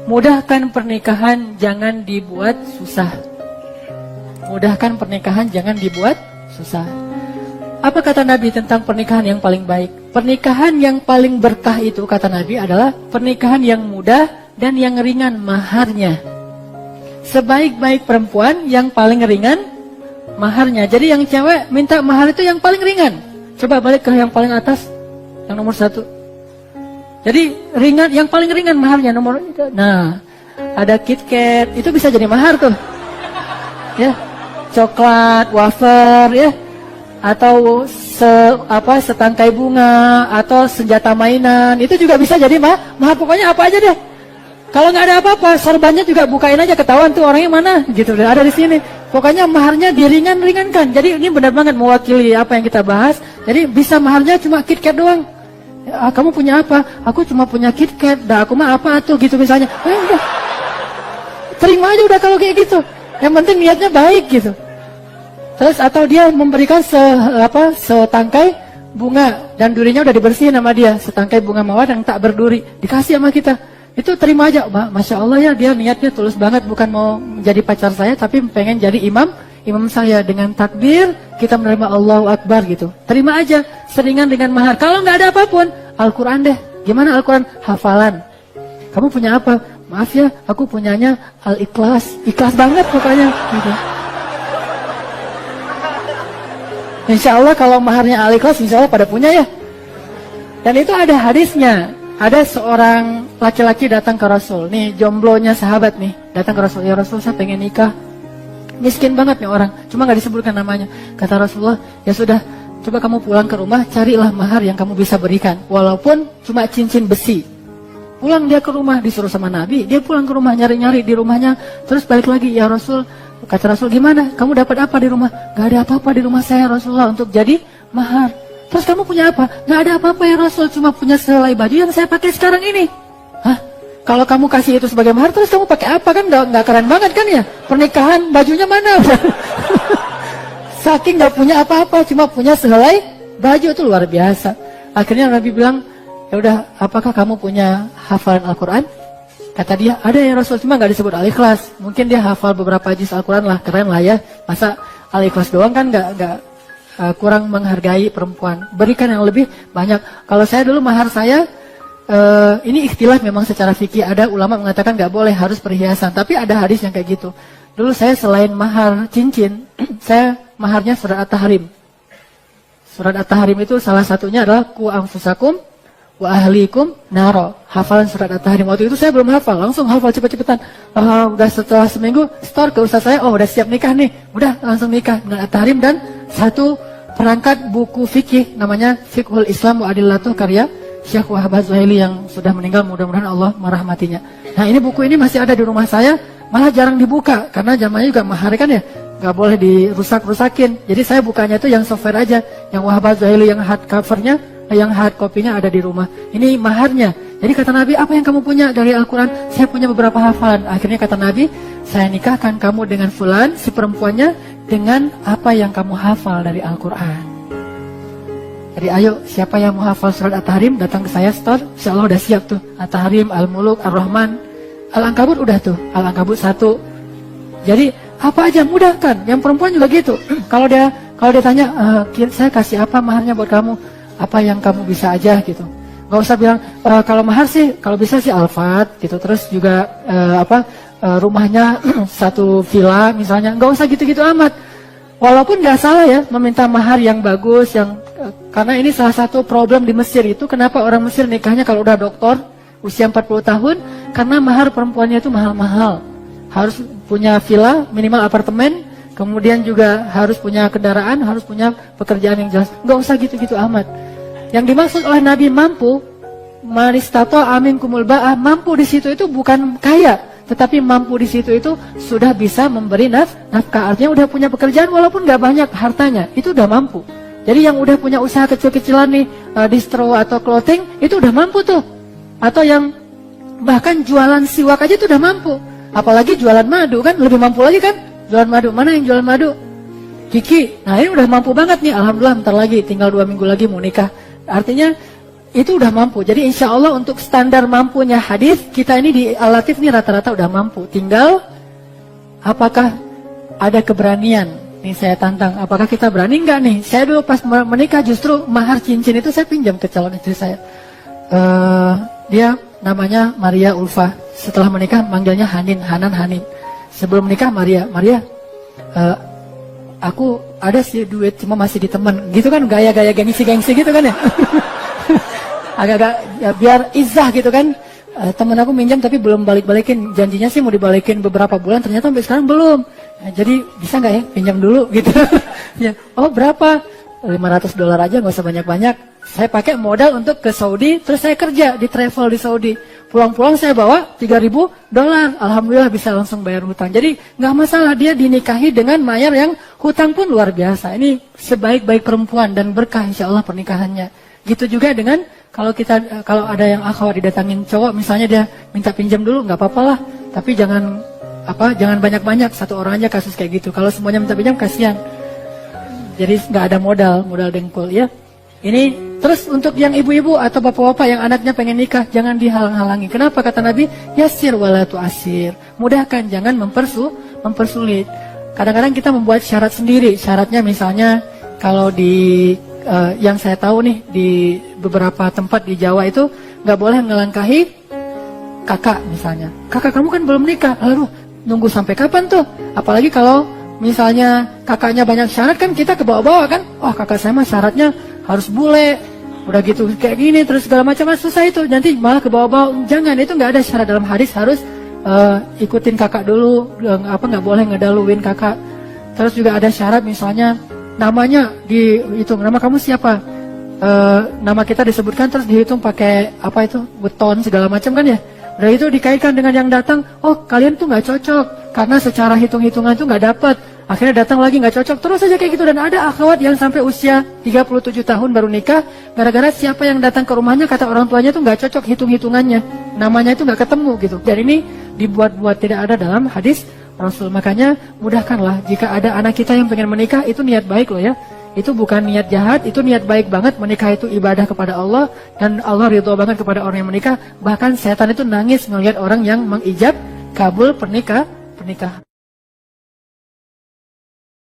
Mudahkan pernikahan, jangan dibuat susah. Mudahkan pernikahan, jangan dibuat susah. Apa kata Nabi tentang pernikahan yang paling baik? Pernikahan yang paling berkah itu, kata Nabi, adalah pernikahan yang mudah dan yang ringan maharnya. Sebaik-baik perempuan, yang paling ringan maharnya. Jadi yang cewek minta mahar itu yang paling ringan. Coba balik ke yang paling atas, yang nomor 1. Jadi ringan, yang paling ringan maharnya nomor itu. Nah, ada KitKat, itu bisa jadi mahar tuh. Ya, coklat, wafer, ya. Atau setangkai bunga, atau senjata mainan, itu juga bisa jadi mahar. Pokoknya apa aja deh. Kalau nggak ada apa-apa, sorbannya juga bukain aja, ketahuan tuh orangnya mana, gitu. Ada di sini. Pokoknya maharnya diringankan. Jadi ini benar banget mewakili apa yang kita bahas. Jadi bisa maharnya cuma KitKat doang. Ya, kamu punya apa? Aku cuma punya KitKat. Dah aku mah apa tuh gitu misalnya. Udah. Terima aja udah kalau kayak gitu. Yang penting niatnya baik gitu. Terus atau dia memberikan setangkai bunga dan durinya udah dibersihin sama dia, setangkai bunga mawar yang tak berduri, dikasih sama kita. Itu terima aja, Masya Allah ya, dia niatnya tulus banget, bukan mau menjadi pacar saya, tapi pengen jadi imam saya. Dengan takbir kita menerima Allahu Akbar gitu. Terima aja, seringan dengan mahar. Kalau nggak ada apapun, Al-Quran deh. Gimana Al-Quran? Hafalan. Kamu punya apa? Maaf ya, aku punyanya Al-Ikhlas. Ikhlas banget pokoknya gitu. Insya Allah kalau maharnya Al-Ikhlas, insya Allah pada punya ya. Dan itu ada hadisnya. Ada seorang laki-laki datang ke Rasul. Nih jomblonya sahabat nih. Datang ke Rasul. Ya Rasul, saya pengen nikah. Miskin banget nih orang. Cuma gak disebutkan namanya. Kata Rasulullah, ya sudah. Coba kamu pulang ke rumah. Carilah mahar yang kamu bisa berikan. Walaupun cuma cincin besi. Pulang dia ke rumah. Disuruh sama Nabi. Dia pulang ke rumah. Nyari-nyari di rumahnya. Terus balik lagi. Ya Rasul. Kata Rasul, gimana? Kamu dapat apa di rumah? Gak ada apa-apa di rumah saya Rasulullah untuk jadi mahar. Terus kamu punya apa? Gak ada apa-apa ya Rasul, cuma punya sehelai baju yang saya pakai sekarang ini. Hah? Kalau kamu kasih itu sebagai mahar, terus kamu pakai apa? Kan gak keren banget kan ya? Pernikahan, bajunya mana? Saking gak punya apa-apa, cuma punya sehelai baju, itu luar biasa. Akhirnya Nabi bilang, ya udah, apakah kamu punya hafalan Al-Quran? Kata dia, ada ya Rasul, cuma gak disebut Al-Ikhlas. Mungkin dia hafal beberapa juz Al-Quran lah, keren lah ya. Masa Al-Ikhlas doang kan gak kurang menghargai perempuan. Berikan yang lebih banyak. Kalau saya dulu mahar saya, ini ikhtilaf memang secara fikih. Ada ulama mengatakan gak boleh, harus perhiasan. Tapi ada hadis yang kayak gitu. Dulu saya selain mahar cincin, saya maharnya surat At-Tahrim. Surat At-Tahrim itu salah satunya adalah ku anfusakum wa ahlikum naro. Hafalan surat At-Tahrim. Waktu itu saya belum hafal, langsung hafal cepet-cepetan. Udah setelah seminggu store ke ustaz saya, udah siap nikah nih. Udah langsung nikah dengan At-Tahrim dan satu perangkat buku fikih namanya Fiqhul Islam wa Adillatuh karya Syekh Wahab Az-Zuhaili yang sudah meninggal, mudah-mudahan Allah merahmatinya. Nah, ini buku ini masih ada di rumah saya, malah jarang dibuka karena zamannya juga mahar kan ya. Gak boleh dirusak-rusakin. Jadi saya bukanya itu yang software aja, yang Wahab Az-Zuhaili yang hard covernya, yang hard copy-nya ada di rumah. Ini maharnya. Jadi kata Nabi, apa yang kamu punya dari Al-Quran? Saya punya beberapa hafalan. Akhirnya kata Nabi, saya nikahkan kamu dengan fulan, si perempuannya, dengan apa yang kamu hafal dari Al-Quran. Jadi ayo, siapa yang mau hafal surat At-Tahrim, datang ke saya store. Insya Allah udah siap tuh. At-Tahrim, Al-Muluk, Ar-Rahman, Al-Ankabut udah tuh. Al-Ankabut 1. Jadi apa aja mudahkan. Yang perempuan juga gitu. Kalau dia tanya, saya kasih apa maharnya buat kamu? Apa yang kamu bisa aja gitu. Gak usah bilang, kalau mahar sih, kalau bisa sih Alphard gitu. Terus juga rumahnya satu villa misalnya. Gak usah gitu-gitu amat. Walaupun gak salah ya, meminta mahar yang bagus, karena ini salah satu problem di Mesir itu. Kenapa orang Mesir nikahnya kalau udah doktor, usia 40 tahun, karena mahar perempuannya itu mahal-mahal. Harus punya villa, minimal apartemen, kemudian juga harus punya kendaraan, harus punya pekerjaan yang jelas. Gak usah gitu-gitu amat. Yang dimaksud oleh Nabi mampu, manistato amin kumul ba'ah, mampu di situ itu bukan kaya, tetapi mampu di situ itu sudah bisa memberi nafkah. Artinya udah punya pekerjaan walaupun gak banyak hartanya, itu udah mampu. Jadi yang udah punya usaha kecil-kecilan nih, distro atau clothing, itu udah mampu tuh. Atau yang bahkan jualan siwak aja itu udah mampu. Apalagi jualan madu kan, lebih mampu lagi kan. Jualan madu, mana yang jualan madu? Kiki, nah ini udah mampu banget nih. Alhamdulillah, bentar lagi, tinggal 2 minggu lagi mau nikah. Artinya itu udah mampu. Jadi insya Allah untuk standar mampunya hadis, kita ini di Al-Latif ini rata-rata udah mampu. Tinggal apakah ada keberanian? Nih saya tantang, apakah kita berani enggak nih? Saya dulu pas menikah justru mahar cincin itu saya pinjam ke calon istri saya. Dia namanya Maria Ulfa. Setelah menikah manggilnya Hanan Hanin. Sebelum menikah Maria, aku ada sih duit cuma masih di teman. Gitu kan gaya-gaya gengsi gitu kan ya. Agak-agak ya, biar izah gitu kan. Temen aku minjam tapi belum balik-balikin. Janjinya sih mau dibalikin beberapa bulan, ternyata sampai sekarang belum. Jadi bisa nggak ya pinjam dulu gitu. Ya, oh berapa? $500 aja, nggak usah banyak-banyak. Saya pakai modal untuk ke Saudi, terus saya kerja di travel di Saudi. Pulang-pulang saya bawa $3.000. Alhamdulillah bisa langsung bayar hutang. Jadi nggak masalah, dia dinikahi dengan mayar yang hutang pun luar biasa. Ini sebaik-baik perempuan dan berkah insya Allah pernikahannya. Gitu juga dengan kalau ada yang akhwat didatangin cowok, misalnya dia minta pinjam dulu, nggak apa-apa lah. Tapi jangan banyak-banyak, satu orang aja kasus kayak gitu. Kalau semuanya minta pinjam kasihan. Jadi nggak ada modal dengkul ya. Ini terus untuk yang ibu-ibu atau bapak-bapak yang anaknya pengen nikah, jangan dihalang-halangi. Kenapa kata Nabi? Yassir wala tu'assir. Mudahkan, jangan mempersulit. Kadang-kadang kita membuat syarat sendiri. Syaratnya misalnya kalau di yang saya tahu nih di beberapa tempat di Jawa itu nggak boleh ngelangkahi kakak misalnya. Kakak kamu kan belum nikah. Lalu nunggu sampai kapan tuh? Apalagi kalau misalnya kakaknya banyak syarat kan kita ke bawah-bawah kan. Oh kakak saya mah syaratnya harus bule. Udah gitu kayak gini terus segala macam, susah itu. Nanti malah ke bawah-bawah. Jangan, itu nggak ada syarat dalam hadis harus ikutin kakak dulu. Nggak boleh ngedaluin kakak. Terus juga ada syarat misalnya namanya dihitung. Nama kamu siapa? Nama kita disebutkan terus dihitung pakai beton segala macam kan ya. Udah itu dikaitkan dengan yang datang, oh kalian tuh nggak cocok karena secara hitung-hitungan tuh nggak dapat. Akhirnya datang lagi nggak cocok, terus saja kayak gitu. Dan ada akhwat yang sampai usia 37 tahun baru nikah, gara-gara siapa yang datang ke rumahnya kata orang tuanya tuh nggak cocok hitung-hitungannya, namanya itu nggak ketemu gitu. Dan ini dibuat-buat, tidak ada dalam hadis Rasul. Makanya mudahkanlah jika ada anak kita yang pengen menikah, itu niat baik loh ya. Itu bukan niat jahat, itu niat baik banget. Menikah itu ibadah kepada Allah, dan Allah ridho banget kepada orang yang menikah. Bahkan setan itu nangis melihat orang yang mengijab kabul pernikahan.